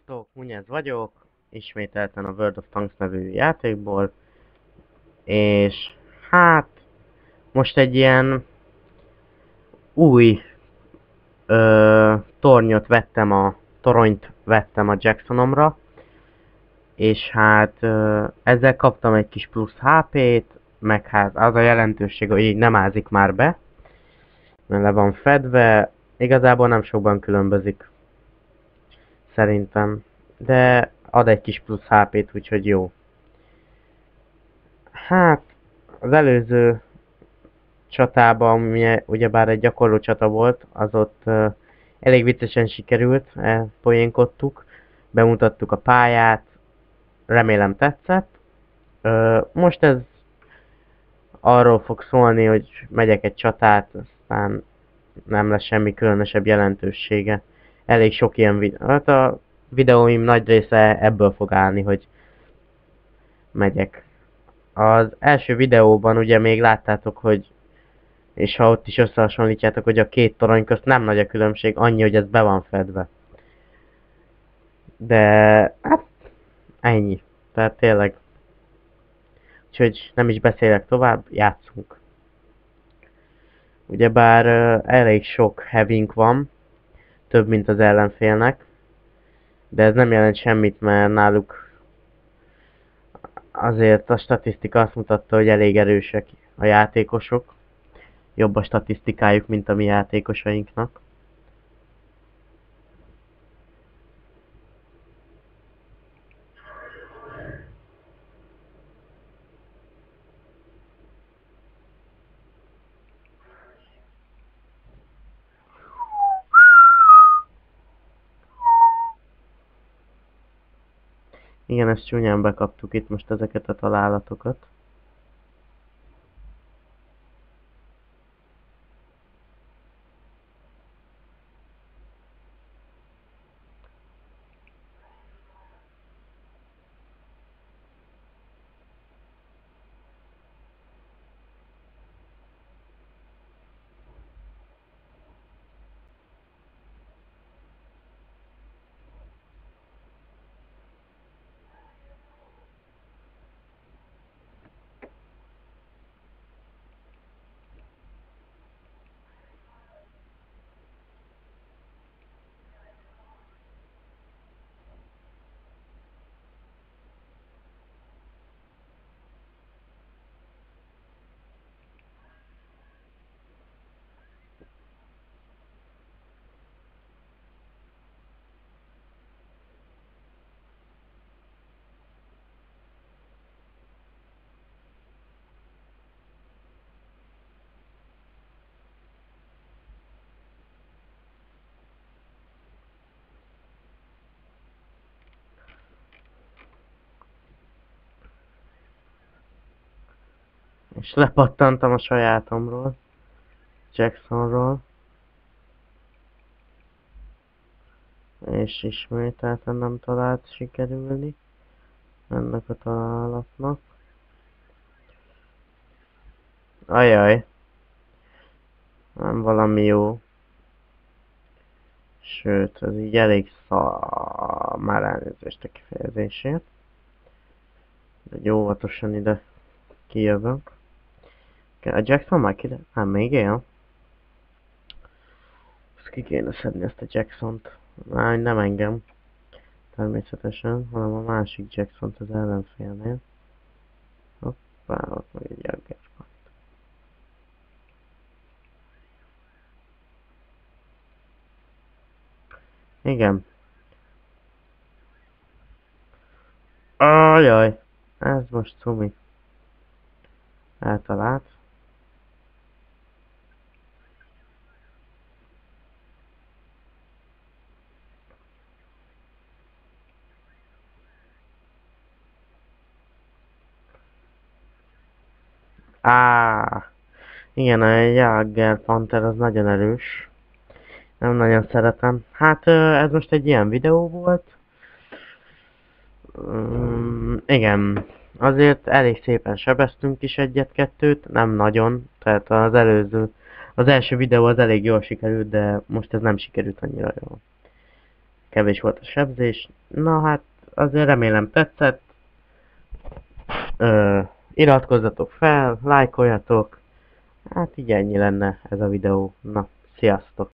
Sziasztok, Munyez vagyok, ismételten a World of Tanks nevű játékból, és hát most egy ilyen új toronyt vettem a Jacksonomra, és hát ezzel kaptam egy kis plusz HP-t, meg hát az a jelentőség, hogy így nem ázik már be, mert le van fedve, igazából nem sokban különbözik, szerintem, de ad egy kis plusz HP-t, úgyhogy jó. Hát, az előző csatában, ami ugyebár egy gyakorló csata volt, az ott elég viccesen sikerült, poénkodtuk, bemutattuk a pályát, remélem tetszett. Most ez arról fog szólni, hogy megyek egy csatát, aztán nem lesz semmi különösebb jelentősége. Elég sok ilyen videó, hát a videóim nagy része ebből fog állni, hogy megyek. Az első videóban ugye még láttátok, hogy és ha ott is összehasonlítjátok, hogy a két torony közt nem nagy a különbség, annyi, hogy ez be van fedve. De hát ennyi. Tehát tényleg. Úgyhogy nem is beszélek tovább, játszunk. Ugyebár elég sok heavink van, több mint az ellenfélnek, de ez nem jelent semmit, mert náluk azért a statisztika azt mutatta, hogy elég erősek a játékosok. Jobb a statisztikájuk, mint a mi játékosainknak. Igen, ezt csúnyán bekaptuk itt most ezeket a találatokat. És lepattantam a sajátomról, Jacksonról. És ismételten nem talált sikerülni ennek a találatnak. Ajaj, nem valami jó. Sőt, ez így elég már elnézést a kifejezésért. De óvatosan ide kijövök. A Jackson már ki... Hát még él. Ezt ki kéne szedni ezt a Jacksont. Nem engem. Természetesen, hanem a másik Jacksont az ellenfélnél. Hoppá, ott meg egy Jagger. Igen. Ajaj, ez most cumi. Eltalált. Igen, a Jagger Panther az nagyon erős. Nem nagyon szeretem. Hát ez most egy ilyen videó volt. Igen. Azért elég szépen sebeztünk is egyet-kettőt, nem nagyon. Tehát az első videó az elég jól sikerült, de most ez nem sikerült annyira jól. kevés volt a sebzés. Na hát, azért remélem tetszett. Iratkozzatok fel, lájkoljatok. Hát így ennyi lenne ez a videó. Na, sziasztok!